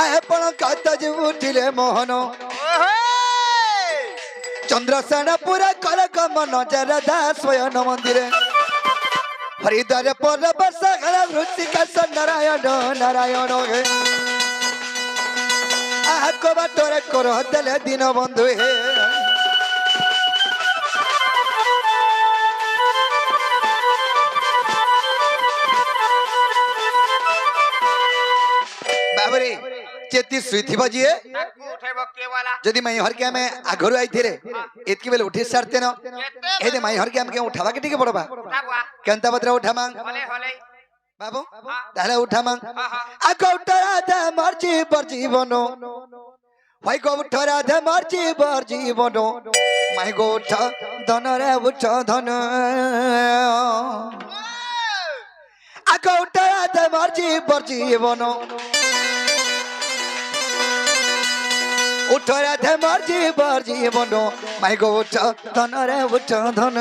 ଆପଣ କତ ଯେ ଉଠିଲେ ମୋହନ ଚନ୍ଦ୍ରସେନ ପୁରା କର ଗମନ ଜରଦା ସ୍ୱୟଂ ମନ୍ଦିରେ ହରିଦ୍ୱାର ପରବର୍ଷ ଋଷିକେଶ ନାରାୟଣ ନାରାୟଣ ଆହାକ ବାଟରେ କର ଦେଲେ ଦିନ ବନ୍ଧୁ ହେ बाबरे चेती सुईथिब जिए जदि माई हर के में आगरु आइथिरे एतकी बेले उठी सारते न एदे माई हर के हम के उठावा के टिके पड़बा केनता बद्रा उठा मांग बाबू ताले उठा मांग आगो उठरा दे मर्जी बर जीवनो भाई गो उठरा दे मर्जी बर जीवनो माई गो उठ धन रे उठ धन आगो उठरा दे मर्जी बर जीवनो उठरा धे मर्जी बर जीवनो माई गो उठ धन रे उठ धन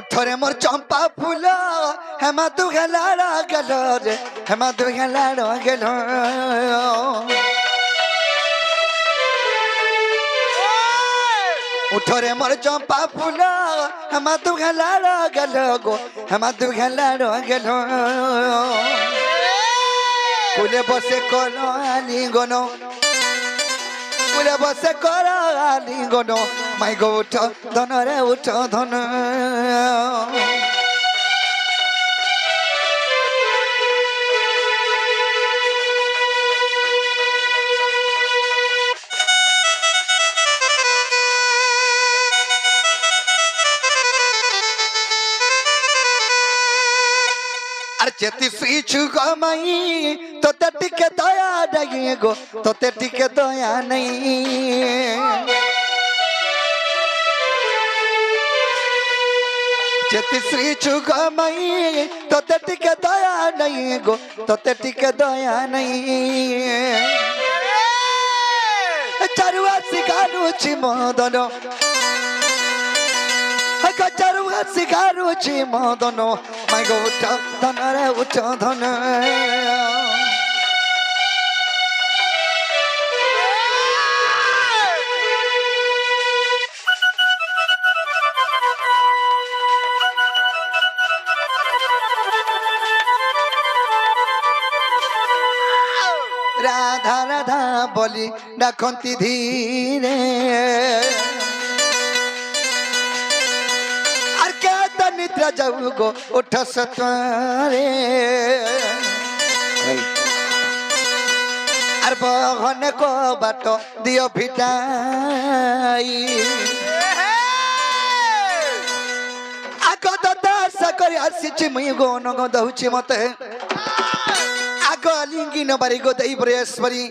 उठरे मोर चंपा फूल हेमा तू गलाड़ा गलो रे हेमा तू गलाड़ा गलो उठरे मोर चंपा फूल हेमा तू गलाड़ा गलो गो हेमा तू गलाड़ा गलो कुले बसे कोनो आली गनो कुले बसे कोनो आली गनो माई गो उठ धन रे उठ धन अरे चेती स्वीच गमाई तो टिके दया नहीं गो तो टिके दया नहीं चेती श्री चुगमई तोते टिके दया नहीं गो तोते टिके दया नहीं चरुआ सिगारुची मदन चरुआ सिगारुची मदन माई गो उठ धन रे उठ धन राधा राधा बोली डाकती धीरे और क्या तो निद्रा जाऊ गो उठ सतवारे और बहन को बाटो दियो भिटाई आगो दास कर आसी मुई गो नगो दउची मते लिंगी न बारी गो दई बरेश्वरी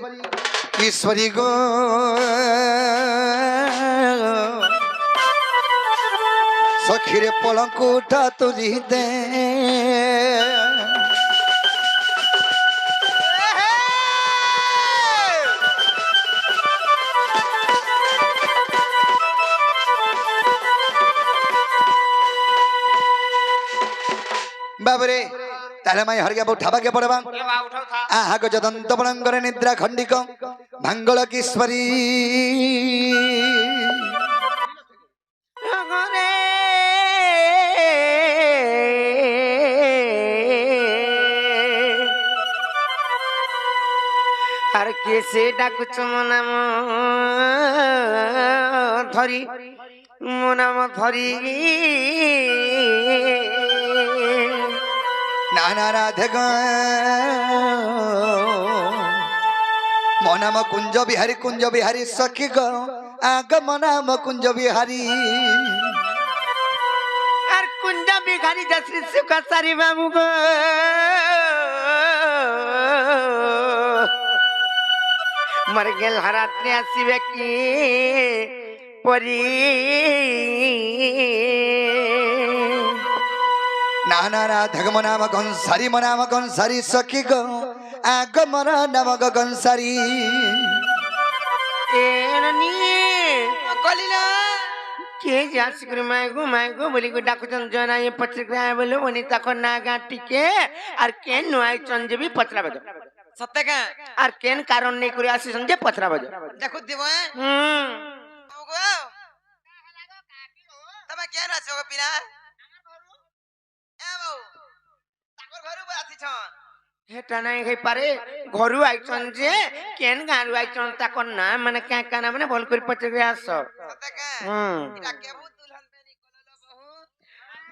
ईश्वरी गो सखीरे पलंक उठा तुली दे बाबरे ताले माई हर गया उठावा के पड़वा आहा को जदंत बलंगर निद्रा खंडिक भांगल किश्वरी हर किसे डाकुच मो नाम धरी मो नाम धरी नाना राधे गो मो नाम कुंज बिहारी सखी गो आग मो नाम कुंज बिहारी और कुंज बिहारी जश्री सुख सारी बाबू गो मर गेल हरात 83 की परी না না না ধগম নাম গনসারি মনাম গনসারি সখী গো আগমর নাম গনসারি এ নানি কলিলা কে যাচ্ছি করে মাইগো বলি গো ডাকুচন জনা এ পত্রিকা বলে উনি তখন না গাঁটিকে আর কেন নয় চঞ্জবি পত্রা বাজো সত্যি কা আর কেন কারণ নেই করে আসি সঞ্জে পত্রা বাজো দেখো দিব তুমি কেন আছো গো পিনা এ বউ তাকর ঘরে বই আছিছ হেটা নাই হই পারে ঘরু আইছন যে কেন গাঁরু আইছন তখন না মানে কে কানা মানে বল করে পত্রিকা আস সত্যি কা এটা কেবু দুলহন বেনি কললো বহু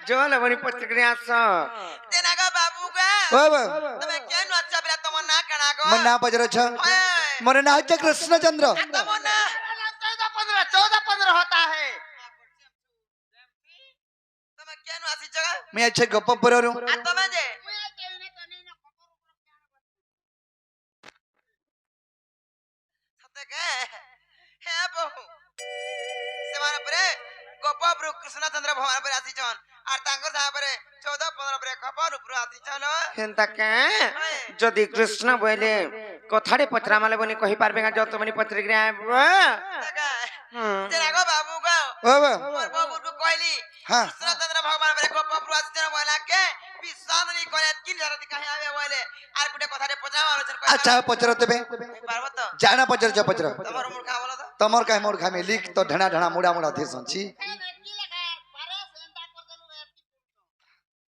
জল বনি পত্রিকা আস তেনা গো বাবু গো ও বাবা তুমি কেন আছো বিলা তোমার না কানা গো মোর না পজর ছ মোর না হচ্ছে কৃষ্ণচন্দ্র তোমার না 14-15 होता है তুমি কেন আসিছ গো मी अच्छे गप्प पुरवरू আর তুমি যে সত্যি কা হ্যাঁ বহু সেমান পরে গোপপুর কৃষ্ণচন্দ্র ভগবান পরে আসিছন আর তাঙ্কর সাহা পরে 14-15 পরে খপর উপর আসিছন হেন্তা কে যদি কৃষ্ণ বইলে কথারে পত্রা মালে বনি কহি পারবে না যত বনি পত্রিকা আইব তেনা গো বাবু গো ও বাবা মোর বাবু তো কইলি হ্যাঁ কৃষ্ণচন্দ্র ভগবান পরে গোপপুর আসিছন বলাকে বিশ্বাসনি করে কিন জাতি কাহে আবে বলে আর গুটে কথারে পচা আলোচনা কই আচ্ছা পচর তেবে পারবো তো জানা পচর ছ পচর তোমার মুখ খা বলো তো तमर काय मोर खामे लिख तो ढना ढना मुड़ा मुड़ा थी संची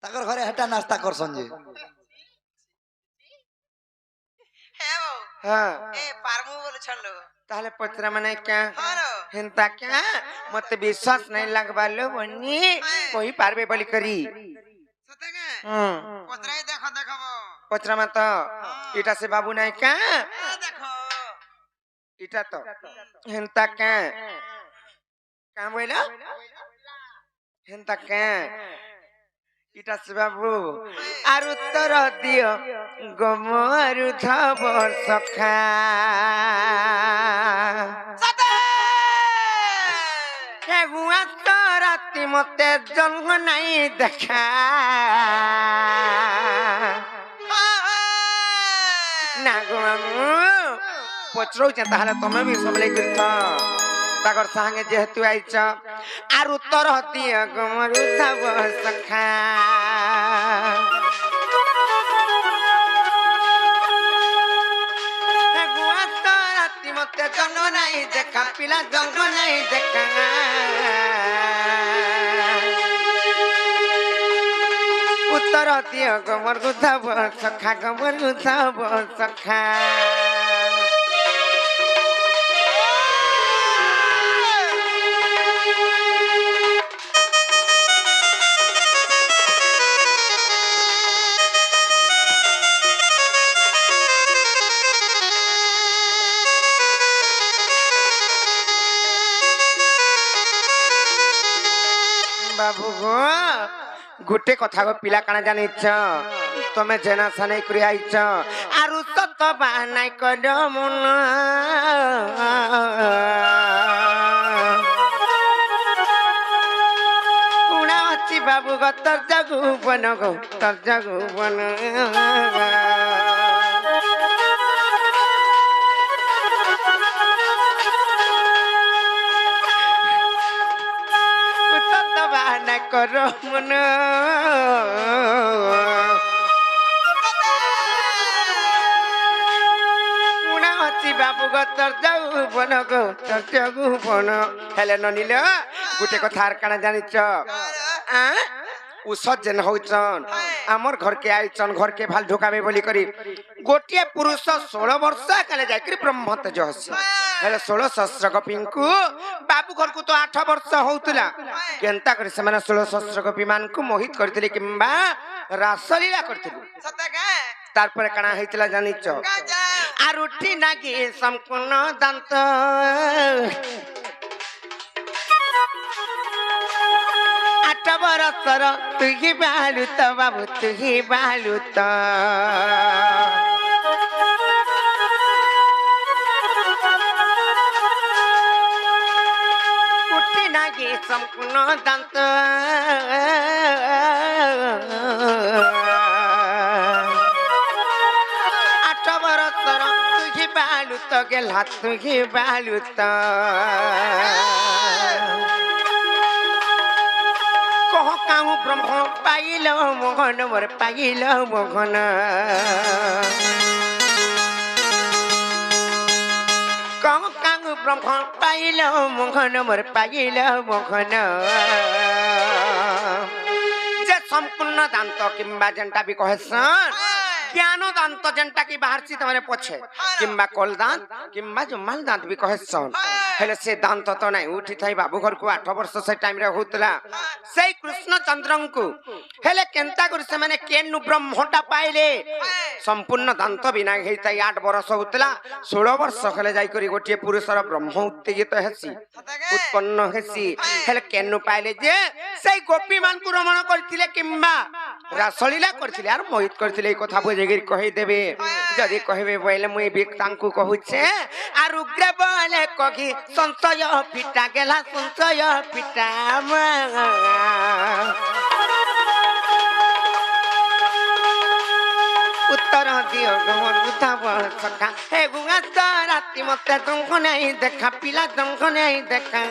ताकर घरे हटा नाश्ता कर संजे হ্যাঁ বউ হ্যাঁ এ পারমু বলেছন লো তাহলে পত্রা মানে কে হ্যালো হেন্তা কে মতে বিশ্বাস নাই লাগবালো বনি কহি পারবে বলি করি সত্যি কা হুম পত্রাই দেখো দেখাবো পত্রা মত এটা সে বাবু নাই কে দেখো এটা তো হেন্তা কে কাম বইলা হেন্তা কে এটা সে বাবু আর উত্তর দিও গমরু ধব সখা হে গুয়া তো রাতি মতে জন্ম নাই দেখা না গো মামু পচরৌছে তাহলে তুমি বি সবলাই করছ তাকর সাঙ্গে যেহেতু আইছ আর উত্তর দিও গমরু ধব সখা হে গুয়া তো রাতি মতে জন্ম নাই দেখা পিলা জন্ম নাই দেখা উত্তর দিও গমর গুধাব সখা গমর গুধাব সখা বাবু গো গোটে কথা গো পিলা কানা জানিছ তুমি জেনা সানাই করে আইছ আর তত বাহানাই কর মন উড়া অছি বাবু গো তোর জাগু বন গো তোর জাগু বন বাহানা কর মন উড়া অছি বাবু গো তোর যাও বন গো তোর যাগু বন হেলে ননিল গোটে কথা আর কাଣା জানিছ উষদ যেন হউছন আমার ঘরকে আইছন ঘরকে ভাল ঢুকাবে বলি করি গোটিয়ে পুরুষ 16 বর্ষ কালে যাইকরি ব্রহ্মতেজ হসি হেলে 16 সহস্র গোপীଙ୍କୁ বাবু ঘরକୁ তো 8 ବର୍ଷ ହଉଥିଲା କେନ୍ତା କରି ସେମାନେ 16 ସହସ୍ର ଗୋପୀ ମାନଙ୍କୁ ମୋହିତ କରିଥିଲେ କିମ୍ବା ରାସଲୀଳା କରିଥିଲେ ସତ୍ୟ କା ତାରପରେ କାଣା ହେଇଥିଲା ଜାଣିଛ କାଜା আর উঠি নাকি সম্পূর্ণ দান্ত আট বরসর তুই বালুত বাবু তুই বালুত উঠি নাকি সম্পূর্ণ দান্ত দান্ত গেলা তুই বালুত কহ কাহু ব্রহ্ম পাইল মোহন মোর পাইল মোহন কহ কাহু ব্রহ্ম পাইল মোহন মোর পাইল মোহন যে সম্পূর্ণ দান্ত কিংবা যেনটা বি কহেসন জ্ঞান দান্ত যেনটা কি বাহারছি তোমার পছে কিংবা কল দাঁত কিংবা জমাল দাঁত বি কহেসন হেলে সে দান্ত তো নাই উঠি থাই বাবু ঘরকু 8 বর্ষ সে টাইম রে হউতলা সেই কৃষ্ণচন্দ্রଙ୍କୁ হেলে কেনতা করে সে মানে কেনু ব্রহ্মটা পাইলে সম্পূর্ণ দান্ত বিনা হেইতাই 8 বর্ষ হউতলা 16 বর্ষ হেলে যাই করি গোটিয়ে পুরুষর ব্রহ্ম উত্তেজিত হেসি উৎপন্ন হেসি হেলে কেনু পাইলে যে সেই গোপী মানকু রমণ করছিলে কিংবা রাসলীলা করছিলে আর মোহিত করছিলে এই কথা বুঝেগির কহি দেবে যদি কহিবে বইলে মুই বিক তাঙ্কু কহুছে আর উগ্র বলে কহি সংশয় পিটা গেলা সংশয় পিটা উত্তর দিও গমন উঠাব সখা হে গুঙা রাতি মতে তঙ্ক নেই দেখা পিলা তঙ্ক নেই দেখা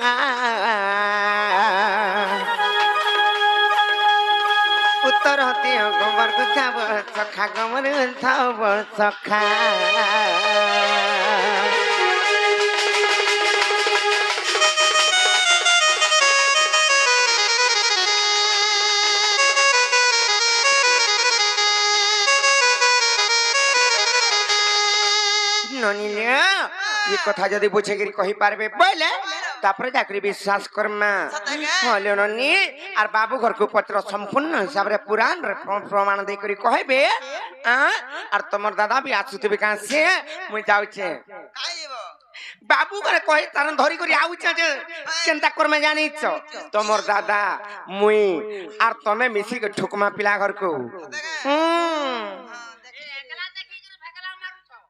উত্তর দিও গমর উঠাব সখা গমর উঠাব সখা ননিলে এই কথা যদি বুঝে গিরি কহি পারবে বলে তারপরে চাকরি বিশ্বাস করমা হলে ননি আর বাবু ঘরকু পত্র সম্পূর্ণ হিসাবে পুরাণ প্রমাণ দেই করি কহিবে আর তোমার দাদা বি আসুতবে কাছে মুই যাউছে বাবু ঘরে কই তার ধরি করি আউছে যে চিন্তা করমে জানিছ তোমার দাদা মুই আর তুমি মিশি ঠুকমা পিলা ঘরকু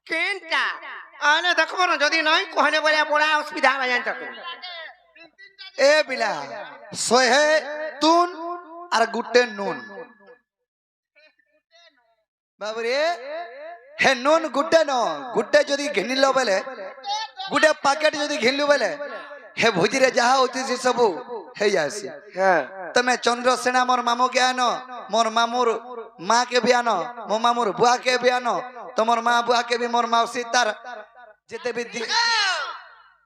কেনটা আনে দেখো না যদি নয় কোহনে বলে বড় অসুবিধা হবে জানতো এ বিলা সোহে তুন আর গুটে নুন বাবরে হে নুন গুটে ন গুটে যদি ঘিনিল বেলে গুটে প্যাকেট যদি ঘিনলু বেলে হে ভুজিরে যাহা হচ্ছে সে সবু হয়ে যাসি হ্যাঁ তুমি চন্দ্রসেনা মোর মামু কে আনো মোর মামুর মা কে भी আনো মো মামুর বুয়া কে भी আনো তোমার মা বুয়া কে भी মোর মাউসি তার যেতে भी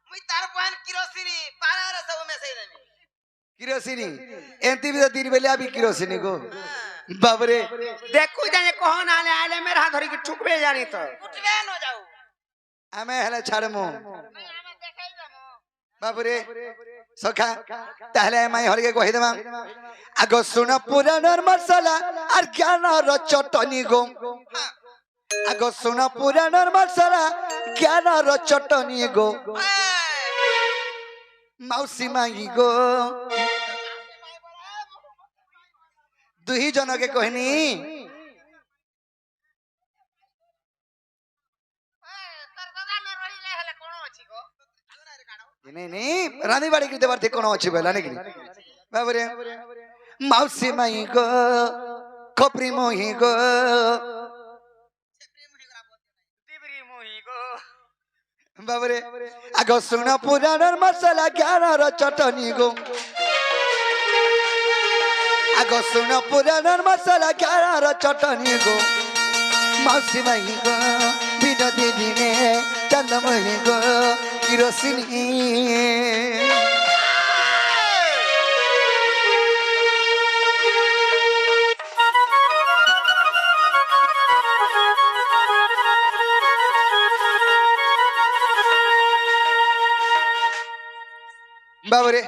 মুই তার বহন কিরোসিনি পারার সব মেসেজ দেমি কিরোসিনি এন্তি भी दिन বেলে আবি কিরোসিনি গো বাবরে দেখু জানে কোন আলে আলে মের হাত ধরি কি ঠুকবে জানি তো উঠবে ন যাও আমি হেলে ছাড়মু বাবরে সখা তাহলে মাই হরকে কহি দেবা আগ শুন পুরাণর মশলা আর জ্ঞানর চটনি গো আগ শুন পুরাণর মশলা জ্ঞানর চটনি গো মাউসী মাই গো দুই জনকে কহিনি রানী বাড়ি কিনতে পারতে কোনো অছি বেলা নাকি বাবরে মাউসী মাই গো খপরি মহি গো বাবরে আগ শুন পুরাণর মশলা জ্ঞানর চটনি গো আগ শুন পুরাণর মশলা জ্ঞানর চটনি গো মাউসী মাই গো বিনোদী দিনে চন্দ্রমহি গো কিরোসিনী বাবরে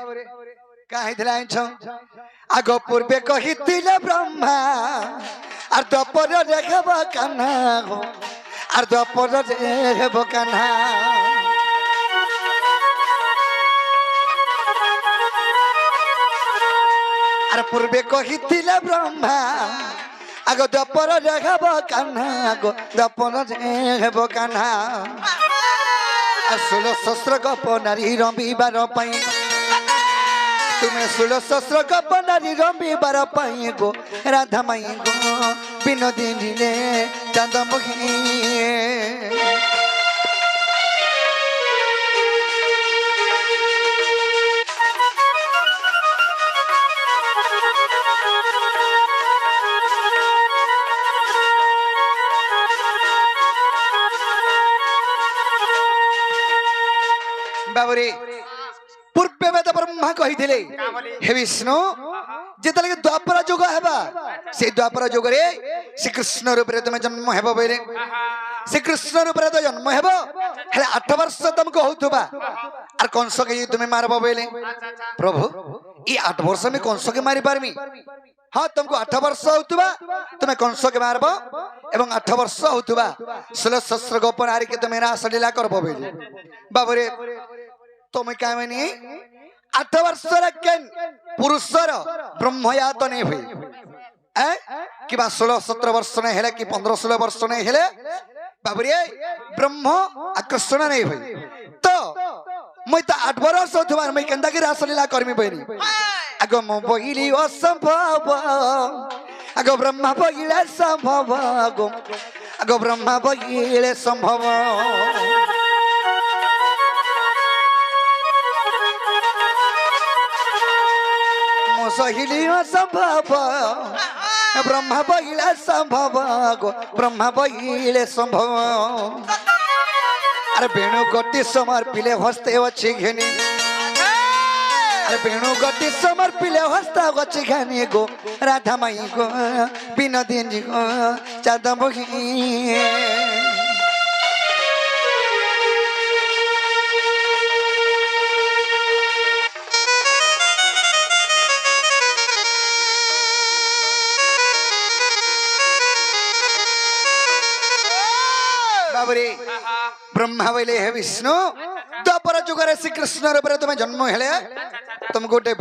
কাহিলা আগ পূর্বে কহিলে ব্রহ্মা আর দ্বপর রেখব কান্না আর দ্বপর রেখব কান্না আর পূর্বে কহিলে ব্রহ্মা আগ দ্বপর রেখব কান্না গো দ্বপর রেখব কান্না আর 16 সহস্র গপ নারী রবিবার পাই তুমি 16 সহস্র গপ নারী রবিবার পাই গো রাধা মাই গো বিনোদিনী রে চন্দ্রমুখী বাবুরে ପୂର୍ବେ ବେଦ ବ୍ରହ୍ମା କହିଥିଲେ ହେ ବିଷ୍ଣୁ ଯେତେବେଳେ ଦ୍ୱାପର ଯୁଗ ହେବା ସେଇ ଦ୍ୱାପର ଯୁଗରେ ଶ୍ରୀକୃଷ୍ଣ ରୂପରେ ତମେ ଜନ୍ମ ହେବ ବୋଇଲେ ଶ୍ରୀକୃଷ୍ଣ ରୂପରେ ତ ଜନ୍ମ ହେବ ହେଲେ 8 ବର୍ଷ ତମକୁ ହଉଥିବା আর কংসকে যদি তুমি মারব বলে প্রভু এই 8 বর্ষ আমি কংসকে মারি পারমি হ্যাঁ তোমাকে 8 বর্ষ হউতুবা তুমি কংসকে মারব এবং 8 বর্ষ হউতুবা 16 সহস্র গোপন আরিকে তুমি রাসলীলা করব বলে বাবুরে তুমি কামিনী 8 বর্ষর কেন পুরুষর ব্রহ্ময়াত নেই হই কিবা 16 17 বর্ষ নেই হেলে কি 15 16 বর্ষ নেই হেলে বাবুরে ব্রহ্ম আকর্ষণ নেই হই তো মই তো 8 বরস হওয়ার মই কেন্দা কি রাসলীলা করমি বইনি আগো মো বইলি অসম্ভব আগো ব্রহ্মা বইলে সম্ভব আগো ব্রহ্মা বইলে সম্ভব মো সহিলি অসম্ভব ব্রহ্মা বইলে সম্ভব গো ব্রহ্মা বইলে সম্ভব अरे बेणु गोटी समर पिले हस्ते अच्छी घेनी अरे बेणु गोटी समर पिले हस्ता अच्छी घेनी गो राधा माई गो बिनोदिन जी गो चाँद बही बाबरे ब्रह्मा बोले हे विष्णु द्वापर जुगरे श्रीकृष्ण रूपरे तुम जन्म हेले तुम गोटे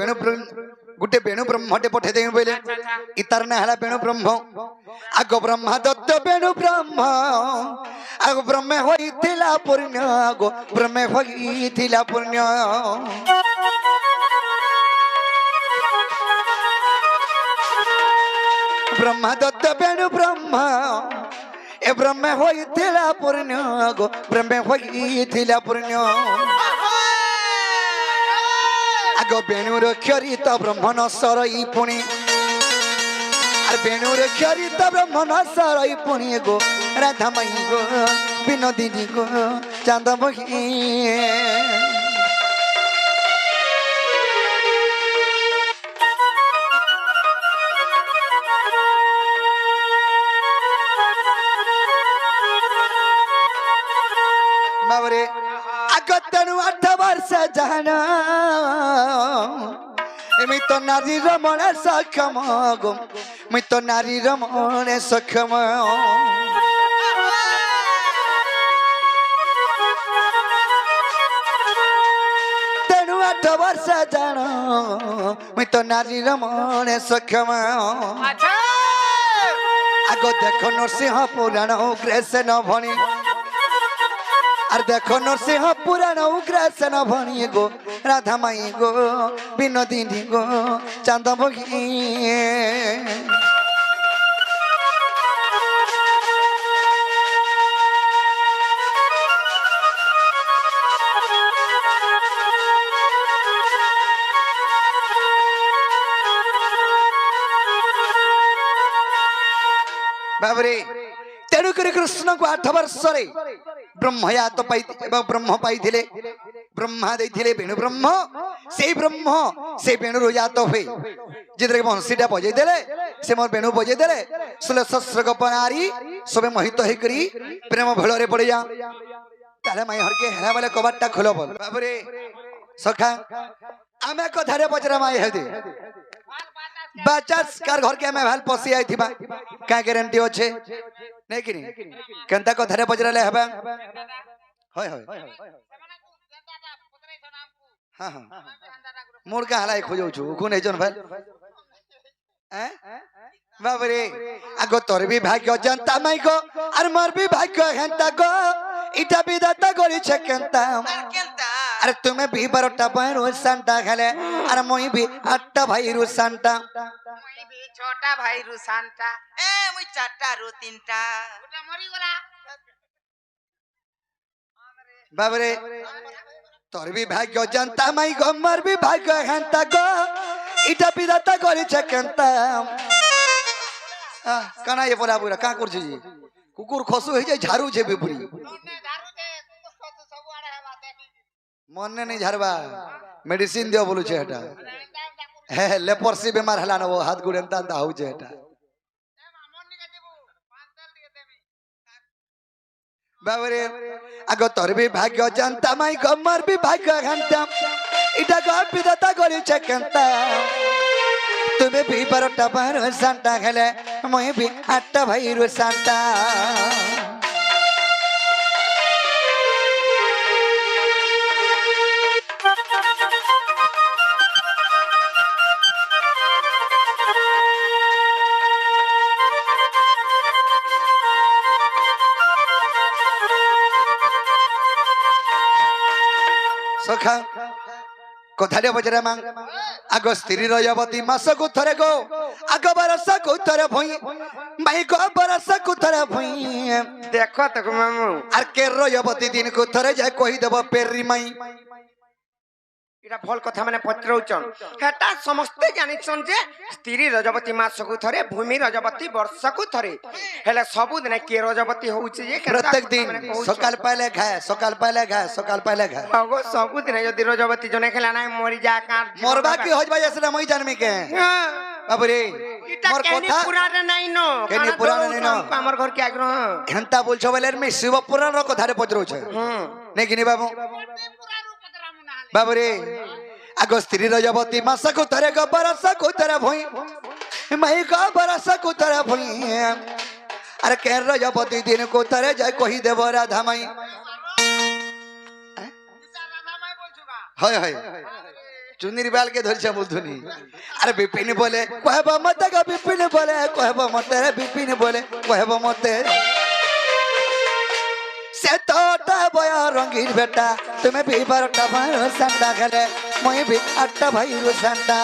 बेणु ब्रह्मटे पठे दे बोले इतार ना हला बेणु ब्रह्म आग ब्रह्मा दत्त बेणु ब्रह्म आग ब्रह्म होइथिला पुण्य आग ब्रह्म होइथिला पुण्य ब्रह्मा दत्त बेणु ब्रह्म ए ब्रह्म होइथिला पुण्य गो ब्रह्म होइथिला पुण्य आगो बेणुर क्षरित ब्रह्म न सरई पुणी आर बेणुर क्षरित ब्रह्म न सरई पुणी गो राधा माई गो बिनोदिनी गो चाँद बही बाबरे आगतनु 8 वर्ष जाना मी तो नारी रमण सक्षम गो मी तो नारी रमण सक्षम तेनु 8 वर्ष जाना मी तो नारी रमण सक्षम आगो देखो नरसिंह पुराण ग्रेस न भणी আর দেখো নরসিংহ পুরাণ উগ্রাসন ভণি গো রাধা মাই গো বিনোদিনী গো চাঁদ বহি বাবরে तेणु कर कृष्ण को 8 वर्ष ब्रह्मयात ब्रह्म पाई ब्रह्मा दे बेणु ब्रह्म से बेणु जात हुए जितने बंशीटा बजे देले से मोर बेणु बजे देले 16 सहस्र गोपनारी सबे मोहित होकरी प्रेम भଳରେ पड़ जा ताले माई हर के हेला वाले कबाटटा खोलो बोल बाबरे सखा आमे कथारे पचरा माई हेदे बचास कार घर के मैं भाल पसी आई थी का गारंटी अच्छे नहीं कि केनता कथारे पचराले हबा होय होय हां हां मोर का हलाई खोजौ छु कोन एजन भाई हैं बाबरे आगो तोर भी भाग्य जनता माई को और मोर भी भाग्य हेंता को इटा विधाता गरी छे केनता अरे तुम्हें भी 12टा भाई रुसांटा खेले अरे मोई भी 8टा भाई रुसांटा मुई भी 6टा भाई रुसांटा ए मुई 4टा रु 3टा ओटा मरी गला बाबरे तोर भी भाग्य जनता माई गो मोर भी भाग्य हेंता को এটা বিধাতা করেছে কেনতা কানা এ পড়া বুড়া কা করছে জি কুকুর খসু হয়ে যায় ঝাড়ু যে বিপুরি মনে নেই ঝাড়বা মেডিসিন দিও বলুছে এটা হ্যাঁ লেপরসি বেমার হেলা না ও হাত গুড়ে এন্তা হচ্ছে এটা বাবরে আগ তোর বি ভাগ্য জানতাম আই গমর বি ভাগ্য ঘন্টাম এটা গো বিধাতা করেছে কেনতা তুমি বি 12টা বার সান্টা খেলে মই বি 8টা ভাইর সান্টা সখা কথাটা বজরে মাং আগ স্ত্রী রয়বতী মাসকু থরে গো আগ বরসকু থরে ভই ভাই গো বরসকু থরে ভই দেখো তো মামু আর কে রয়বতী দিন কু থরে যায় কই দেব পেরি মাই এটা ভল কথা মানে পত্রৌচন হেটা সমস্তে জানিছন যে স্ত্রী রজবতী মাসকু থরে ভূমি রজবতী বর্ষকু থরে হেলে সবু দিনে কে রজবতী হউছে যে প্রত্যেক দিন সকাল পাইলে খায় সকাল পাইলে খায় সকাল পাইলে খায় আগো সবু দিনে যদি রজবতী জনে খেলা নাই মরি যা কার মরবা কি হইবা আসলে মই জানমি কে বাবুরে এটা মোর কেনি কথা পুরাণে নাই ন কেনি পুরাণে নাই ন আমার ঘর কে আগ্রহ ঘন্টা বলছো বলে মে শিব পুরাণ কথারে পচরউছে নেই কিনি বাবু বাবুরে আগ স্ত্রী রজবতী মাসকু থরে গো বরসকু থরে ভই মাই গো বরসকু থরে ভই আরে কে রজবতী দিন কু থরে যায় কই দেব রাধা মাই হয় হয় চুনির বালকে ধরছে বুধুনি আরে বিপিন বলে কহব মতে গো বিপিন বলে কহব মতে বিপিন বলে কহব মতে সে তোটা বয়া রঙির বেটা তুমি বি 12টা বার সান্ডা খেলে মই বি 8টা ভাইর সান্ডা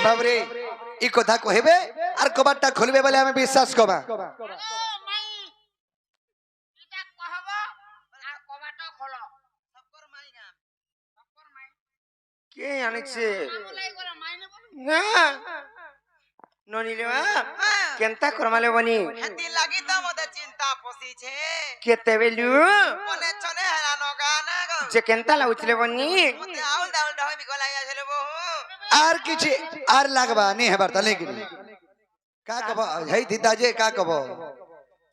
বাবরে এই কথা কহিবে আর কবারটা খুলবে বলে আমি বিশ্বাস কবা কে আনিছে না ননিলে কেনতা করমালে বনি হেতি লাগি তো মতে চিন্তা পসিছে কেতে বেলু মনে ছনে হেলা নগানা গো যে কেনতা লাগুছিলে বনি মতে আউল দাউল ডহই বিকল আইয়া ছিল বহু আর কিছু আর লাগবা নি হেবার তা লেকিন কা কব হেই দিদা যে কা কব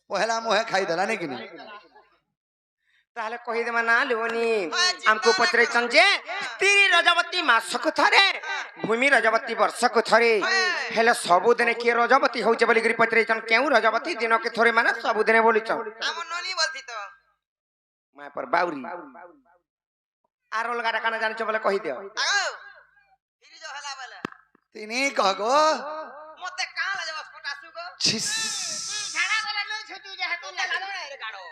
পহলা মোহে খাই দেলা নি কিনি তাহলে কহি দেবা না লুবনি আমকো পত্রেছন যে স্ত্রী রজবতী মাসকু থরে ভূমি রজবতী বর্ষকু থরে হেলে সবু দিনে কি রজবতী হউছে বলি গরি পত্রেছন কেউ রজবতী দিনকে থরে মানে সবু দিনে বলিছন আমন ননি বলতি তো মা পর বাউরি আর অলগা কানা জানিছ বলে কহি দিও আগো ফিরি যো হেলা বলে তিনি কগো মতে কালা যাবস পটাসু গো ছিস ঝাড়া গলে নই ছুটু যে হেতু লাগা রে কাড়ো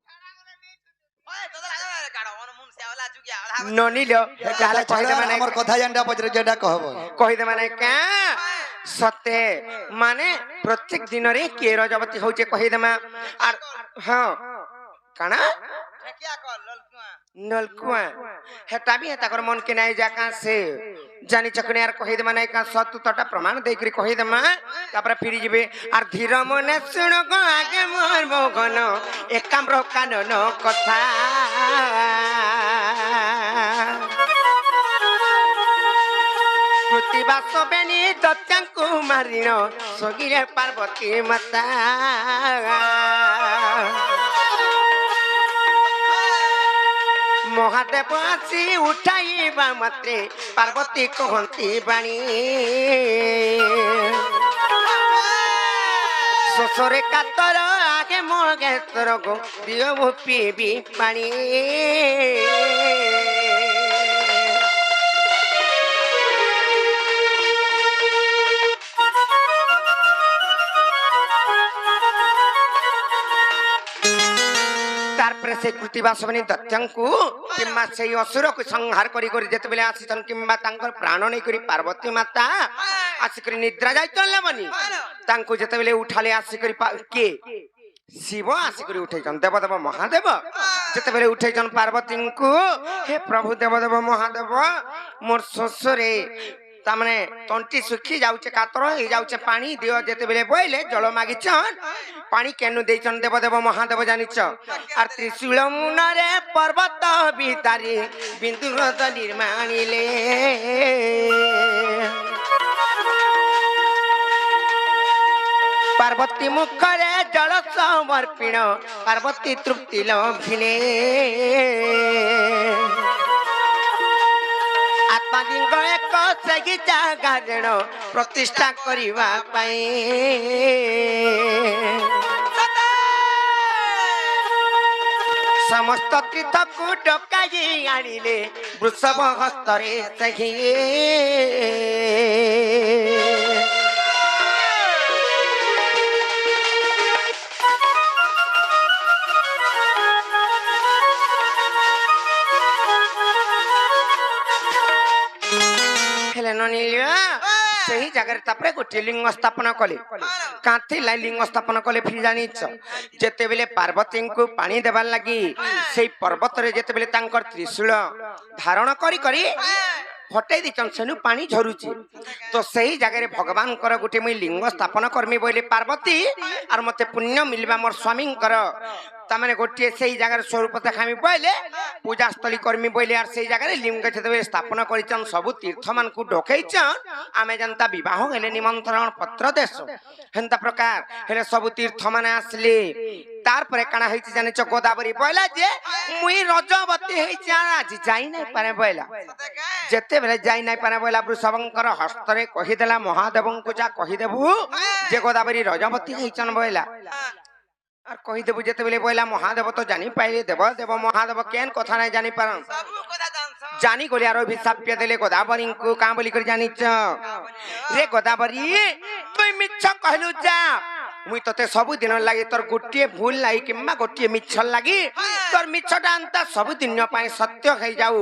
ঝাড়া গলে নই ছুটু ওই তো লাগা রে কাড়ো মন মুন সে ওলা জুগিয়া ওলা ননিল তাহলে কহি দে মানে আমার কথা জানটা পচরে যেটা কহব কহি দে মানে কা সতে মানে প্রত্যেক দিনরে কে রজবতী হউছে কহি দেমা আর হ্যাঁ কানা ঠেকিয়া কল ললকুয়া নলকুয়া হেটা भी হেতা কর মন के নাই জাকা সে জানি চকনে আর কহি দে মানে কা সত্যটা প্রমাণ দেই করি কহি দে মা তারপরে ফিরি যাবে আর ধীর মনে শুন গো আগে মোর বগন একাম্র কানন কথা প্রতিবাস বেনি দত্তাঙ্কু মারিন সগিরে পার্বতী মাতা মহাদেব আসি উঠাইবা মাত্রে পার্বতী কহন্তি বাণী শ্বশুরে কাতর আগে মগে তোর গো দিও মু পিবি পানি ମାନେ ସେ କୃତିବା ସବନି ଦତ୍ୟଙ୍କୁ କିମ୍ବା ସେଇ ଅସୁର କୁ ସଂହାର କରି କରି ଯେତେବେଳେ ଆସିଛନ୍ କିମ୍ବା ତାଙ୍କର ପ୍ରାଣ ନେଇ କରି ପାର୍ବତୀ ମାତା ଆସିକରି ନିଦ୍ରା ଯାଇଛନ୍ ମନି ତାଙ୍କୁ ଯେତେବେଳେ ଉଠାଲେ ଆସିକରି କିଏ ଶିବ ଆସିକରି ଉଠେଇଛନ୍ ଦେବଦେବ ମହାଦେବ ଯେତେବେଳେ ଉଠେଇଛନ୍ ପାର୍ବତୀଙ୍କୁ ହେ ପ୍ରଭୁ ଦେବଦେବ ମହାଦେବ ମୋର ଶୋଷରେ ତାମାନେ ତଣ୍ଟି ଶୁଖି ଯାଉଛେ କାତର ହେଇ ଯାଉଛେ ପାଣି ଦିଅ ଯେତେବେଳେ ବୋଇଲେ ଜଳ ମାଗିଛନ୍ ପାଣି କେନୁ ଦେଇଛନ୍ ଦେବଦେବ ମହାଦେବ ଜାଣିଛ আর ত্রিশূল মুনারে পর্বত ভিতারে বিন্দু হ্রদ নির্মাণিলে পার্বতী মুখরে জল সমর্পিণ পার্বতী তৃপ্তি লভিলে আত্মাদিঙ্গ এক সেই জাগার প্রতিষ্ঠা করিবা পাই সমস্ত তীর্থকু ডকাই আনিলে বৃষভ হস্তরে সেই সেই জায়গায় তারপরে গোটে লিঙ্গ স্থাপন কলে কাঁথি লিঙ্গ স্থাপন কলে ফিরি জানিছ যেতেবেলে পার্বতীଙ୍କୁ পানি দেবার লাগি সেই পর্বতরে যেতেবেলে তাঙ্কর ত্রিশূল ধারণ করি করি হটাই দিছন সেনু পানি ঝরুছি তো সেই জায়গায় ভগবানଙ୍କର গোটে মুই লিঙ্গ স্থাপন করমি বইলে পার্বতী আর মতে পুণ্য মিলবা মোর স্বামীଙ୍କର তাମାନେ ଗୋଟିଏ ସେଇ ଜାଗାରେ ସ୍ୱରୂପ ଦେખાମି ବୋଇଲେ ପୂଜାସ୍ଥଳୀ କର୍ମୀ ବୋଇଲେ ଆର୍ ସେଇ ଜାଗାରେ ଲିଙ୍ଗ ଯେତେବେଳେ ସ୍ଥାପନ କରିଛନ୍ ସବୁ ତୀର୍ଥ ମାନଙ୍କୁ ଡକେଇଛନ୍ ଆମେ ଯେନ୍ତା ବିବାହ ହେଲେ ନିମନ୍ତ୍ରଣ ପତ୍ର ଦେଶ ହେନ୍ତା ପ୍ରକାର ହେଲେ ସବୁ ତୀର୍ଥ ମାନେ ଆସିଲେ ତାରପରେ କାଣା ହେଇଛି ଜାଣିଛ ଗୋଦାବରୀ ବୋଇଲା ଯେ ମୁଇଁ ରଜବତୀ ହେଇଛି ଆଜି ଯାଇ ନାଇଁ ପାରେ ବୋଇଲା ଯେତେବେଳେ ଯାଇ ନାଇଁ ପାରେ ବୋଇଲା ବୃଷଭଙ୍କର ହସ୍ତରେ କହିଦେଲା ମହାଦେବଙ୍କୁ ଯା କହିଦେବୁ ଯେ ଗୋଦାବରୀ ରଜବତୀ ହେଇଛନ୍ ବୋଇଲା আর কহিদেবু যেতেবেলে বইলা মহাদেব তো জানি পাইলে দেব দেব মহাদেব কেন কথা নাই জানি পারন জানি গলি আর অভিশাপ্য দেলে গোদাবরীଙ୍କୁ কাঁ বলি করে জানিছ রে গোদাবরী তুই মিছ কহিলু যা মুই তোতে সবু দিন লাগি তোর গোটিয়ে ভুল লাগি কিংবা গোটিয়ে মিছ লাগি তোর মিছটা আনতা সবু দিন পাই সত্য হয়ে যাও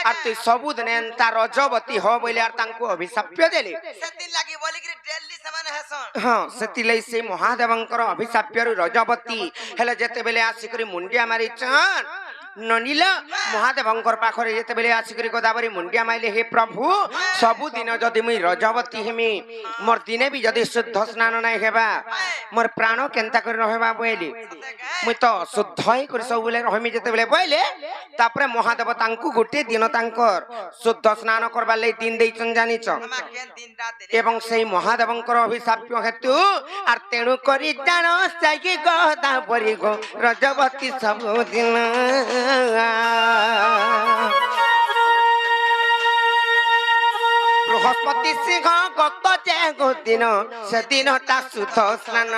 আর তুই সবু দিন এন্তা রজবতী হ বলে আর তাঙ্কু অভিশাপ্য দেলে সেদিন লাগি বলি কি ডেলি সমানে হেসন হ্যাঁ সেতিলাই সেই মহাদেবଙ୍କର অভিশাপ্যରୁ রজবতী হেলে যেতেবেলে আসিকরি মুন্ডিয়া মারিছন ননিল মহাদেবଙ୍କର পাখরে যেতেবেলে আসিকরি গোদাবরী মুন্ডিয়া মাইলে হে প্রভু ସବୁଦିନ যদি মুই রজবতী হেমি মোর দিনে বি যদি শুদ্ধ স্নান নাই হেবা মোর প্রাণ কেনতা করে রহবা বইলি মুই তো শুদ্ধ হই করে ସବୁବେଳେ রহমি যেতেবেলে বইলে তারপরে মহাদেব তাঙ্কু গোটে দিন তাঙ্কর শুদ্ধ স্নান করবার লাগি দিন দেইছন জানিছ এবং সেই মহাদেবଙ୍କର অভিশাপ্য হেতু আর তেণু করি জান সাইকি গোদাবরী গো রজবতী ସବୁদিন বৃহস্পতি সিংহ গত যে দিন সেদিন তা শুদ্ধ স্নান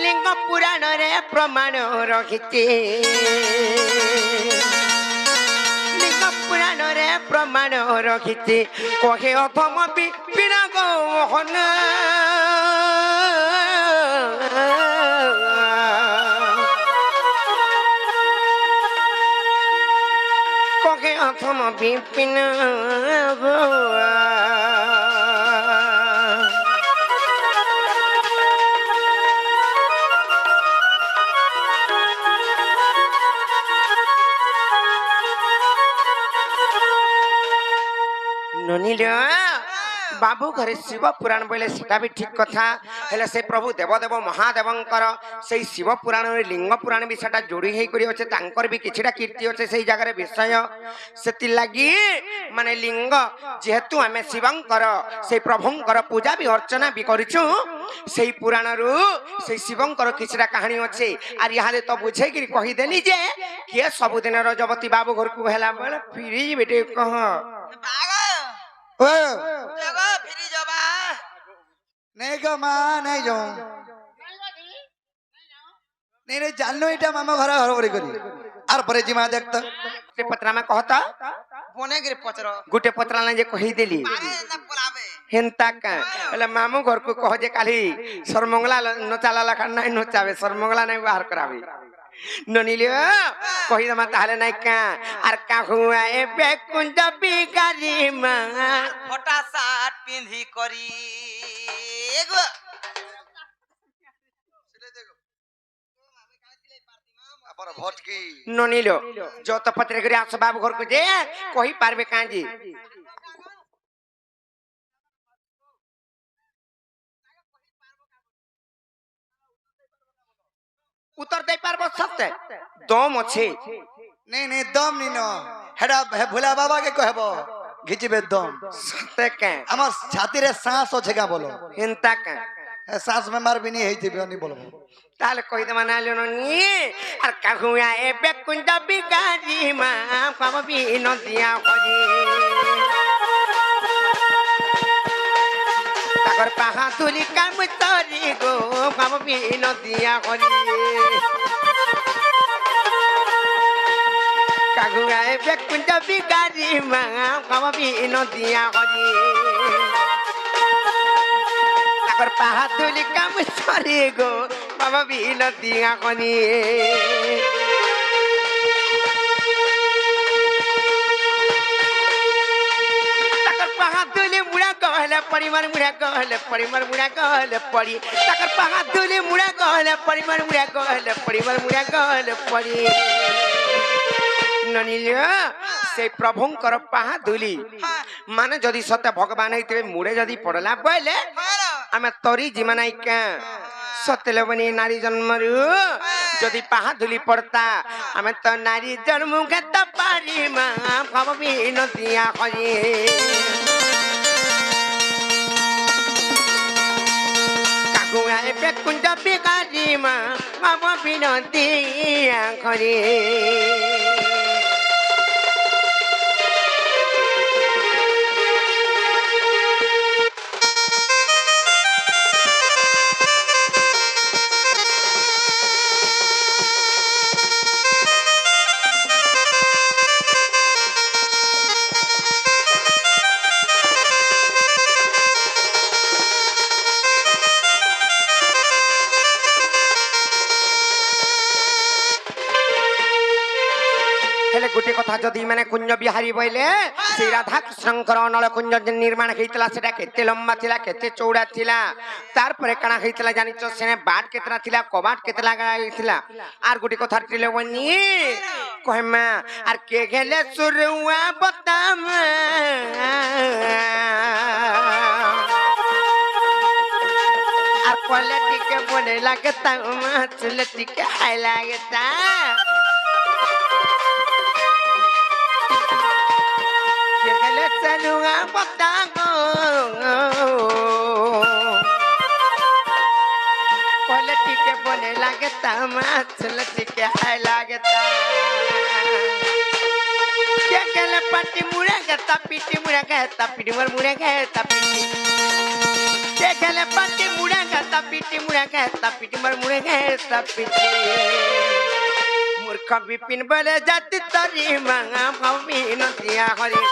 লিঙ্গ পুরাণরে প্রমাণ রখিছে লিঙ্গ পুরাণরে প্রমাণ রখিছে কহে অথম বিনা গহন কহে অথম বিপিন ননিল বাবু ঘরে শিব পুরাণ বলে সেটা বি ঠিক কথা হেলে সে প্রভু দেবদেব মহাদেবঙ্কর সেই শিব পুরাণরে লিঙ্গ পুরাণ বি সেটা যোড়ি হই করি আছে তাঙ্কর বি কিছিটা কীর্তি আছে সেই জায়গার বিষয় সেতি লাগি মানে লিঙ্গ যেহেতু আমি শিবঙ্কর সেই প্রভুঙ্কর পূজা বি অর্চনা বি করিছু সেই পুরাণরু সেই শিবঙ্কর কিছিটা কাহিনী আছে আর ইহালে তো বুঝাই করি কহিদেলি যে কিয়ে ସବୁদিন রজবতী বাবু ঘরকু হেলা বলে ফিরি বেটে কহ দেখো ফিরি যাবা नहीं गा माँ नहीं जाऊं नहीं जानलो इटा मामा घर हरबरी करी आर परे जी माँ देखता पत्रा में कहता বনে গিয়ে পচর गुटे पत्रा ने जे कही देली আগে না পলাবে हेन्ता का એટલે મામુ ઘરକୁ કહ જે કાલી સરમંગલા નચાલા લખા નહીં નચાવે સરમંગલા નહીં બહાર કરાવે નનીલ્યો કહી દમા તાલે નહીં કા આર કા હુઆ એ બેકુંજ বিকারি মা ফটা শার্ট পিন্ধি করি এগো আবার ভটকি ননিলো যত পত্রে করে আস বাবু ঘরକୁ যে কহি পারবে কাঁজি উত্তর দেই পারবো সত্যি দম আছে नहीं नहीं दम नहीं नो हेडा भोला बाबा के कहब घिचबे दम সত্যি কে আমার ছাতিরে শ্বাস আছে গা বলো হেন্তা কা শ্বাস में मार भी नहीं है थी नहीं बोलो তাহলে কই দমা নালিও ননি আর কাহুয়া এ বেকুঞ্জ বিকারি মা পাবি নদিয়া হরি তাকর পাহা তুলি কাম তরি গো পাবি নদিয়া হরি কাহুয়া এ বেকুঞ্জ বিকারি মা পাবি নদিয়া হরি তাকর পাহা তুলি কাম তরি গো বাবা বিনতি আকনি তাকর পাহা তুলি মুড়া কহলে পরিমাণ মুড়া কহলে পরিমাণ মুড়া কহলে পড়ি তাকর পাহা তুলি মুড়া কহলে পরিমাণ মুড়া কহলে পরিমাণ মুড়া কহলে পড়ি ননিলিয়া সেই প্রভুঙ্কর পাহা দুলি মানে যদি সত্য ভগবান হইতে মুড়ে যদি পড়লা বলে আমি তরি জিমা নাই কা সত্যলে বনি নারী জন্মরু যদি পাহা ধুলি পড়তা আমি তো নারী জন্ম খেতে পারি মা ভাবি নদিয়া করি কাকুয়া এবে কুঞ্জ বিকারি মা ভাবি নদিয়া করি গোটে কথা যদি মানে কুঞ্জ বিহারী বইলে সেই রাধা কৃষ্ণঙ্কর নল কুঞ্জ নির্মাণ হয়েছিল সেটা কেতে লম্বা ছিল কেতে চৌড়া ছিল তারপরে কাଣା হয়েছিল জানিছ সেনে বাট কেতনা ছিল কবাট কেতে লাগা হয়েছিল আর গোটে কথা টিলে বনি কহেমা আর কে গেলে সুরুয়া বতাম আর কলে টিকে বনে লাগতা মাছলে টিকে high লাগতা Sanunga patango quality ke bone lagta machlati ke hai lagta ke kale patti mura gata piti mura gata piti mura gata piti ke kale patti mura gata piti mura gata piti mura gata piti murkha bipin bale jati tari manga bhavi nadiya hari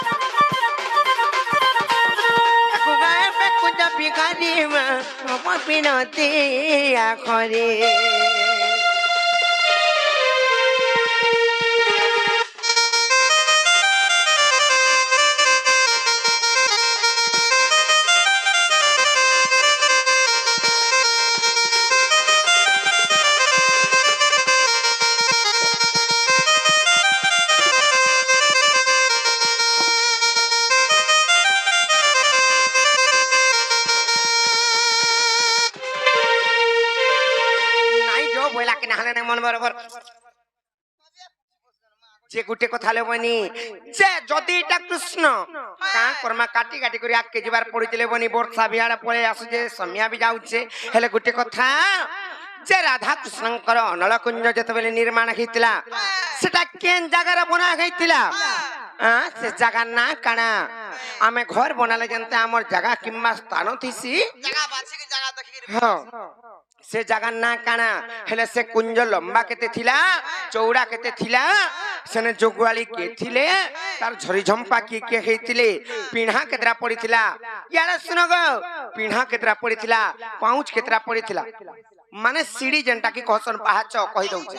কুঞ্জ বিকারি মা বিনতি আখরে মন বরাবর যে গুটে কথা লেবনি যে যদি এটা কৃষ্ণ কা কর্মা কাটি কাটি করে আকে যাবার পড়িলে বনি বর্ষা বিহাড় পড়ে আসুছে সময়া বি যাচ্ছে হেলে গুটে কথা যে রাধা কৃষ্ণঙ্কর নলকুঞ্জ যেতবেলে নির্মাণ হইতিলা সেটা কেন জায়গারে বনা হইতিলা সে জায়গা না কানা আমি ঘর বনালে জানতে আমার জায়গা কিংবা স্থান থিসি জায়গা বাছি কি জায়গা দেখি হ্যাঁ से जगह ना काना हेले से कुंज लंबा केते थिला चौड़ा केते थिला सेने जोगवाली के थिले तार झरी झंपा के हेतिले पिन्हा केतरा पड़ीथिला यार सुनो गो पिन्हा केतरा पड़ीथिला पाउच केतरा पड़ीथिला माने सीढ़ी जनटा की कहसन पहाच कहि दउ छे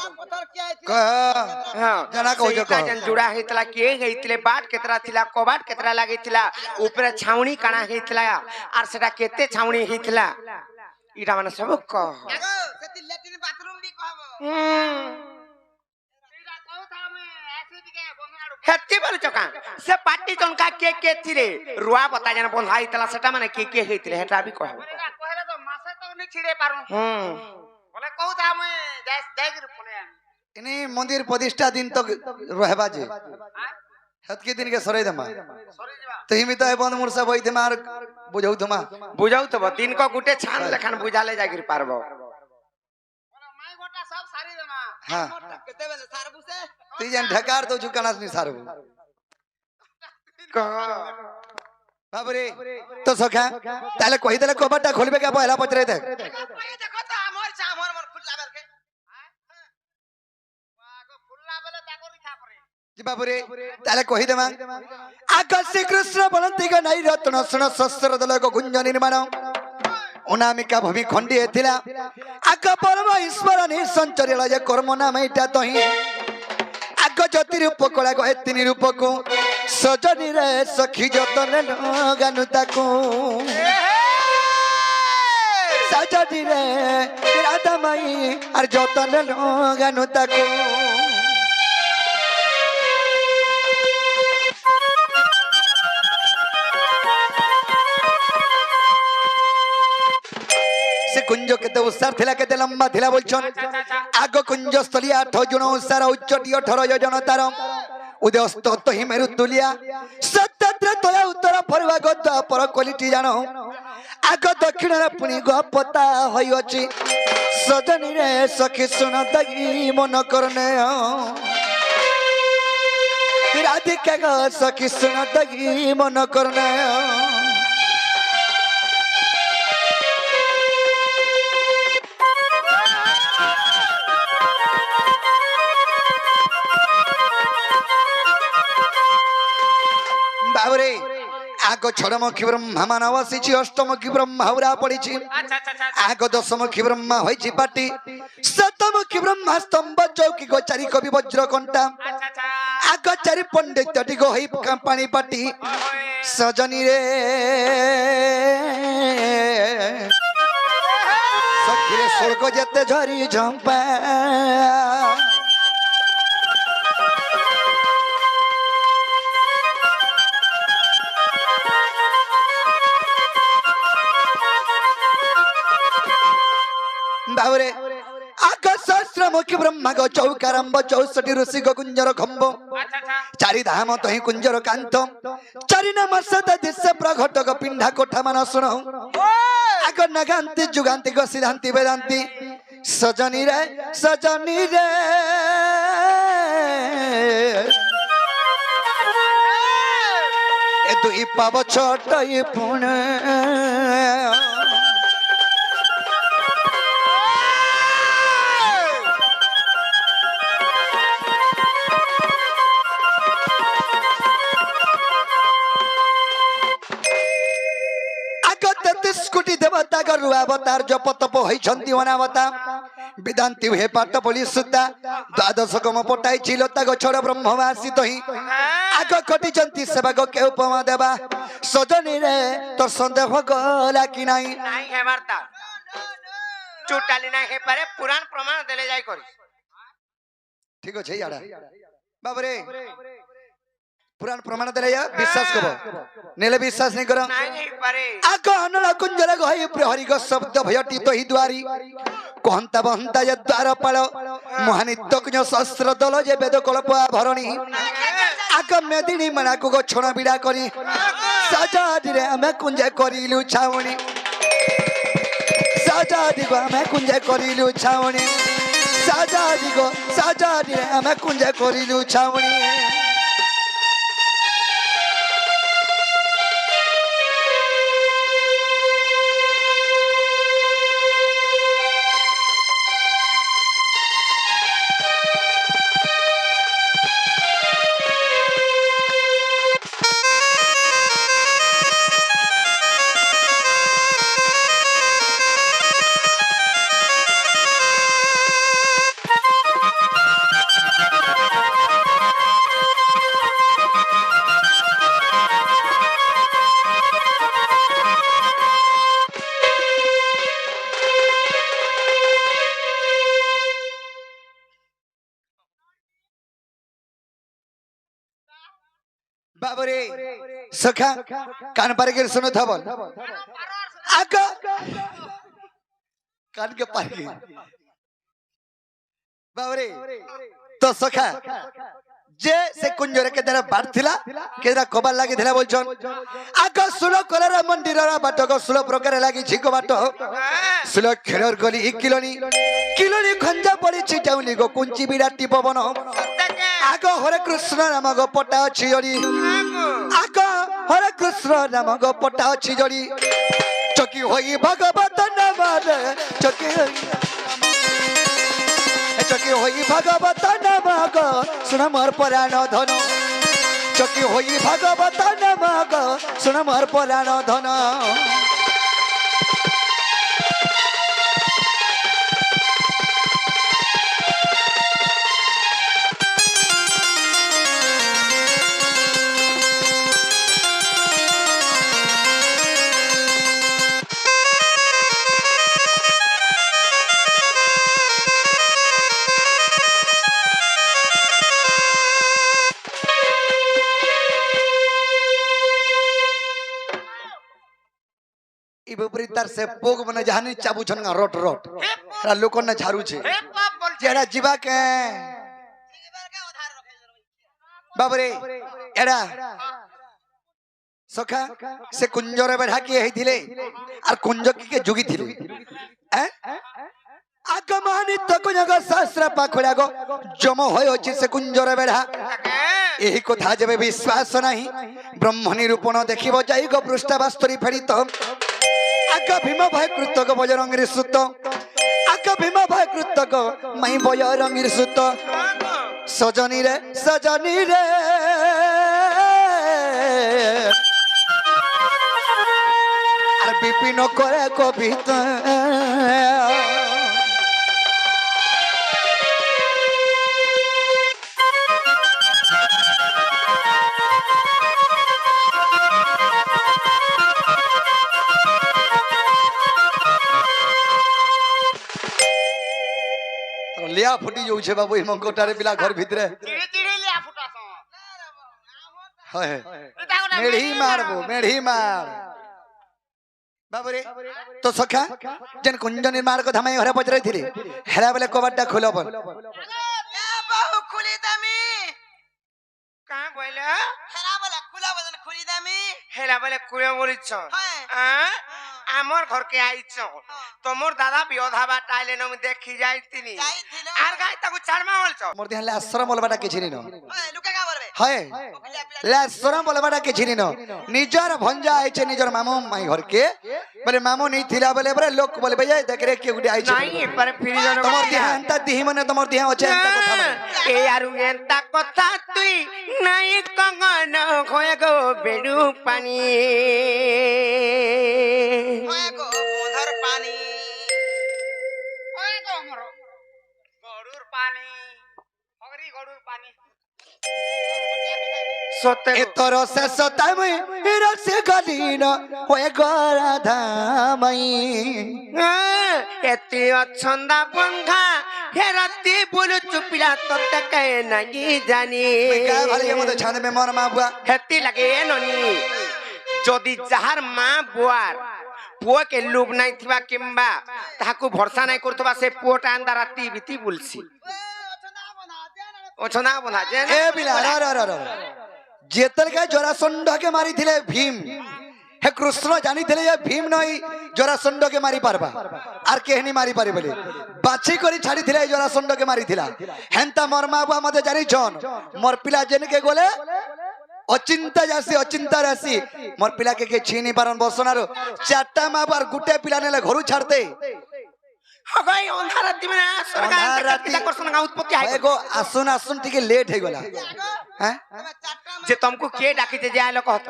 हां जना कहू जो कह जन जुड़ा हेतला के हेतिले बाट केतरा थिला कबाट केतरा लागिथिला ऊपर छावनी काना हेतिला आर सेटा केते छावनी हेतिला इटा माने सब कह सेति लैट्रिन बाथरूम भी कहबो एटा कहू था मैं ऐसे दिके बंगाड़ू हेती बोल चका से पार्टी जनका के थिरे रुआ बता जन बंधाई तला सेटा माने के हेतिले हेटा भी कहबो कहले तो मासे तो नहीं छिड़े पारू बोले कहू था मैं जागिर पले इनी मंदिर प्रतिष्ठा दिन तक रहबा जे हत के दिन के सरे दमा सॉरी जीवा तो हिमी तो बंद मुरसा बई थे मार बुझौ तुमा बुझाऊ तो दिन को गुटे छान लखन बुझाले जागिर पारबो बोले माई गोटा सब सारी देमा हां केते बेले सारबू से ती जन ढकार तो झुकाना नहीं सारबू कह बाबरे तो सखा ताले कहि देले कबाटा खोलबे के पहला पचरे दे देखो तो हमर चामर मन खुला बेल के वागो खुला बेले ताको रिखा परे जी बाबरे ताले कहि देमा आकाश श्री कृष्ण बनंती का नहीं रत्न सुन शस्त्र दल को गुंज निर्माण अनामिका भूमि खंडी एथिला आका परम ईश्वर नि संचरिला जे कर्म नाम एटा तही आग ज्योति रूप कला गए तीन रूप को सजनी रे सखी जतन गानु ताकू सजनी रे राधा माई और जतन गानु ताकू से कुंज केते उसार थिला केते लंबा थिला बोलछन आग कुंज स्थली 8 जण उसार उच्चटी 18 जण तार उदय स्तत ही मेरु तुलिया सतत्र तोया उत्तर फरवा गद पर क्वालिटी जानो आग दक्षिण रे पुनी गपता होई अछि सजनी रे सखी सुन दगी मन करने राधिका ग सखी सुन दगी मन करने बाबरे आग छड़मुखी ब्रह्मा मानवासी अष्टमुखी ब्रह्मा हौरा पड़ी आग दशमुखी ब्रह्मा होई पाटी सतमुखी ब्रह्मा स्तंभ चौकी गो चारि कवि वज्र कंटा आग चारि पंडित टिको होई पानी पाटी सजनी रे सखी रे स्वर्ग जेते झरी झंपा बाबरे आग सहस्र मुखी ब्रह्मा गो चौकारंब 64 ऋषि गो कुंजर खंब चारि धाम तही कुंजर कांत चारि नाम सदा दिश प्रघट गो पिंढा कोठा मन सुन आग नगांति जुगांति गो सिद्धांति वेदांति सजनी रे ए दुई पाव छोटई पुणे कोटी देवता का रुआवतार जप तप होइछंती अनावता वेदांती हे पाठ बोली सुता द्वादश कम पटाई छिलता गछर ब्रह्मवासी तही आग कटिचंती सेवा गो के उपमा देवा सजनी रे तो संदेह गला कि नाही नाही हे वार्ता चुटाली नाही हे पारे पुराण प्रमाण देले जाय करी ठीक अछि याडा बाबरे पुराण प्रमाण देले या विश्वास करो नेले विश्वास नहीं करो नाही पारे आग अनल कुंजल गई प्रहरी गो शब्द भयटी तो ही द्वारी कहंता बहंता जे द्वारपाल महानित्य कुंज शस्त्र दल जे वेद कल्प भरणी आग मेदिनी मना को गो छण बिडा करी सजादी रे हमें कुंज करिलु छावणी सजादी गो हमें कुंज करिलु छावणी सजादी रे हमें कुंज करिलु छावणी बाबरे सखा कान पर गिर सुनो था बोल आका कान के पार गिर बाबरे तो सखा जे से कुंजरे के तेरा बात थिला केरा कोबाल लागी थिला बोलछन आका सुलो कलरा मंदिररा बाटको सुलो प्रकार लागी छिको बाटो सुलो खेरर गली 1 किलोनी खंजा पड़ी छिटाउली गो कुंची बिराटी पवन आका हरे कृष्ण नाम गो पटा अछि जड़ी आका हरे कृष्ण नाम गो पटा अछि जड़ी चकी होई भगवत नाम रे चकी होई भगवत नाम गो सुन मोर पुराण धन चकी होई भगवत नाम गो सुन मोर पुराण धन विपरीतार से पोग बने जहानी चाबू छन रोट रोट रा लोकन ने झारू छे जेड़ा जीवा के बाबरे एड़ा सखा से कुंजरे बैठा के हेथिले और कुंजकी के जुगी थिले आगमानी तो जग शास्त्र पाखुड़ा गो जम होय अछि से कुंजरे बैठा एही कथा जेबे विश्वास नाही ब्रह्म निरूपण देखिबो जाई गो पृष्ठवास्तरी फेड़ी तो आका भीम भाई कृतक बजरंगीर सुत आका भीम भाई कृतक मई बजरंगीर सुत सजनी रे আর বিপিন করে কবিতা लिया फुटी जाऊ छे बाबू हिम कोटारे पिला घर भितरे चिड़ी चिड़ी लिया फुटा हाय मेढ़ी मार बाबरे तो सखा जन कुंज निर्माण को धमाई घरे पचरे थिले हेला बेले कबाटा खोलो बन ए बहु खुली दमी का बोले हेरा बोला खुला बदन खुली दमी हेला बोले कुए बोलिछ आमर घर के आइछ तोमर दादा बियोधा बाटा आइले न देखि जाइतिनी आर गाय ताकू छाड़मा बोलछ मोर देहले आश्रम बोलबाटा के छिनी न लुका का बोलबे हाय ले आश्रम बोलबाटा के छिनी न निजर भंजा आइछे निजर मामू माई घर के बोले मामू नहीं थिला बोले बरे लोक बोले भैया देख रे के गुडी आइछे नहीं पर फिर जन तमर देह अंता दिहि मने तमर देह अछे अंता कथा ए यारु एंता कथा तुई नहीं कंगन खोय गो बेडू पानी ओए गो बोधर पानी ओए गो हमरो गडुर पानी हगरी गडुर पानी सोते एतरो से सतामई रसे गलीन होय गरा धामई एती अछंदा पंखा हेरती बोलु चुपिला तते कहे नहीं जानी का भाले मते छाने में मोर मां बुआ हेती लगे ननी जदि जहार मां बुआर पुआ के लोभ नहीं थिबा किंबा ताकू भरोसा नहीं करथबा से पुओटा अंदर राती बीती बुलसी ओछना बना जे ए बिला र जेतल के जरासंध के मारी थिले भीम हे कृष्ण जानी थिले ये भीम नहीं जरासंध के मारी पारबा आर केहनी मारी पारी बोले बाछी करी छाड़ी थिले जरासंध के मारी थिला हेंता मोर मां बुआ मते जानी छन मोर पिला जेन के गोले अचिंता राशि मोर पिला के छीनी पारन बसनारो चारटा मां बार गुटे पिला नेले घरु छाड़ते हगई अंधार राती में सरकार राती आकर्षण का उत्पत्ति है एगो आसुन टिके लेट हे गला हैं जे तुमको के डाकी जे जाय लो कहत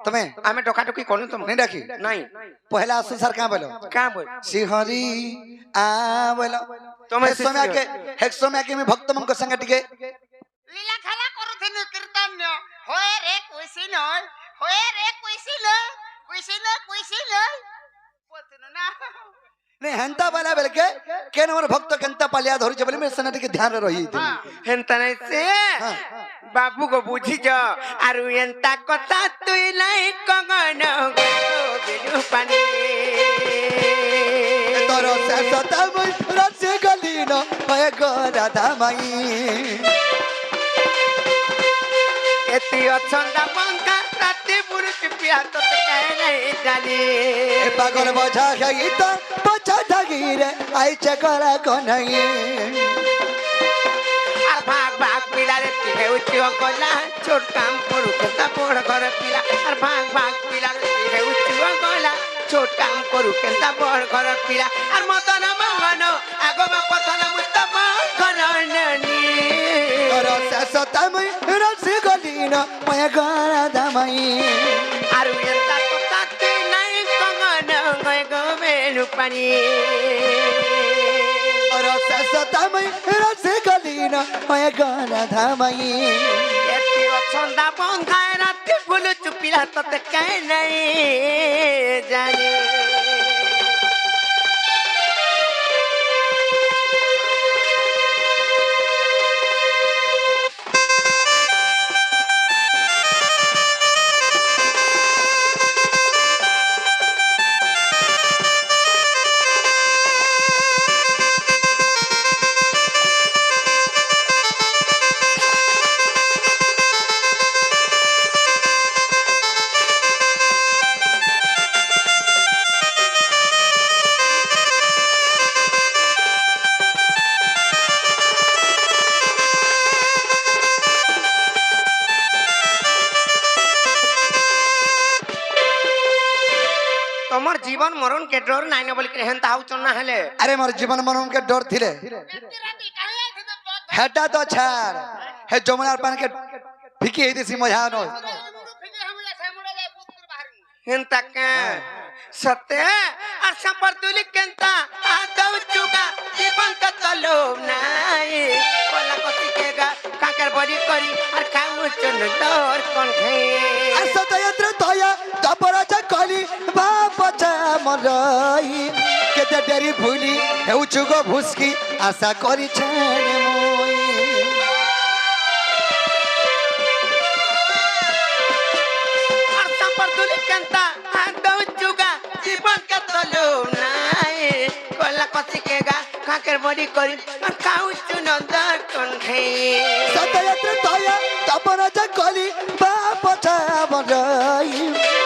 तमे हमें टोका टोकी कोनु तुम नहीं डाकी नहीं पहला आसुन सर का बोलो का बोल सिहरी आ बोलो तुम्हें एक समय के मैं भक्त मन को संग टिके लीला खेला करूथिनु कीर्तन होय रे कुइसी नय होय रे कुइसी नय बोलथिनु ना नहीं हंता वाला बेलके केन हमर भक्त कंता पालिया धरि छ बोले मेरे सना टिके ध्यान रही थी हेंता नहीं से बाबू को बुझीज आरु एंता कथा तुई लाई कंगन बिनु पानी तोर शेष तमई रसे गलीन मैं राधा माई एति अछंदा पंखा राती पुरुष पिया तो कह नहीं जानी ए पागल बजा गई तो बचा धगी रे आई चकरा को नहीं আর ভাগ ভাগ পিলারে পিলে উচ্চিও গলা ছোট কাম করু কেতা বড় ঘর পিলা আর ভাগ ভাগ পিলারে পিলে উচ্চিও গলা ছোট কাম করু কেতা বড় ঘর পিলা আর মতন মঙ্গন আগো বাপতন মুস্তফ ঘর ননি तोर शेष तमई रसे गलीन मैं राधा माई আর এন্তা কথা তুই নাই কঙ্গন গয় গো মেলু পানি तोर शेष तमई रसे गलीन मैं राधा माई এতি অছন্দা বন্ধায় রাতে ফুল চুপিলা ততে কাই নাই জানি তোমার জীবন মরণ কে ডর নাই না বলি হেনতা হাউচন না হেলে अरे मोर जीवन मरण के डर थिले हेटा तो छाड़ हे जमुनार पान के फिकी हे दिसी मजा न হেনতা কে সতে আর সাপর তুলি কেনতা আদৌ চুগা জীবন কা তলো নাই বলা কতি কেগা কাকের বড়ি করি আর খাউচন ডর কোন খে असतयत्र तोया तपरा च कली बाप च मरई केते डेरी भूली हेउछु गो भुसकी आशा करी छाने मोई আর সাপর তুলি কেনতা আদৌ চুগা জীবন কা তলো নাই বলা কতি কেগা কাকের বড়ি করি আর খাউচন ডর কোন খে सतयत्र तोया तपरा च कली बाप च मरई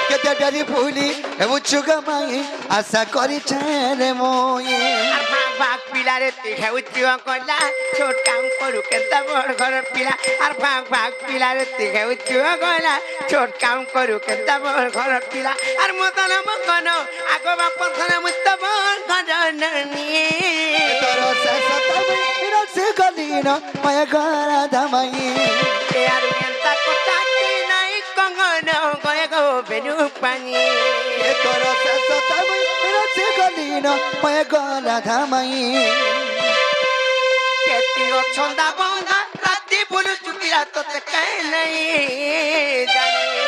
केते डेरी भूली हेउछु गो माई आशा करी छाने मोई আর ভাগ ভাগ পিলারে তিঘে উচ্চিও গলা ছোট কাম করু কেতা বড় ঘর পিলা আর ভাগ ভাগ পিলারে তিঘে উচ্চিও গলা ছোট কাম করু কেতা বড় ঘর পিলা আর মতন মকন আগো বাপ ধরে মুস্ত বড় ঘর ননি तोर शेष तमई रसे गलीन मैं राधा माई এ আর এন্তা কথা তুই নাই কঙ্গন গয়ে গো বেনু পানি तोर शेष तमई रसे गलीन मैं राधा माई কেতিও ছন্দা বন্ধা রাতি বুলু চুকিরা তোতে কাই নাই জানি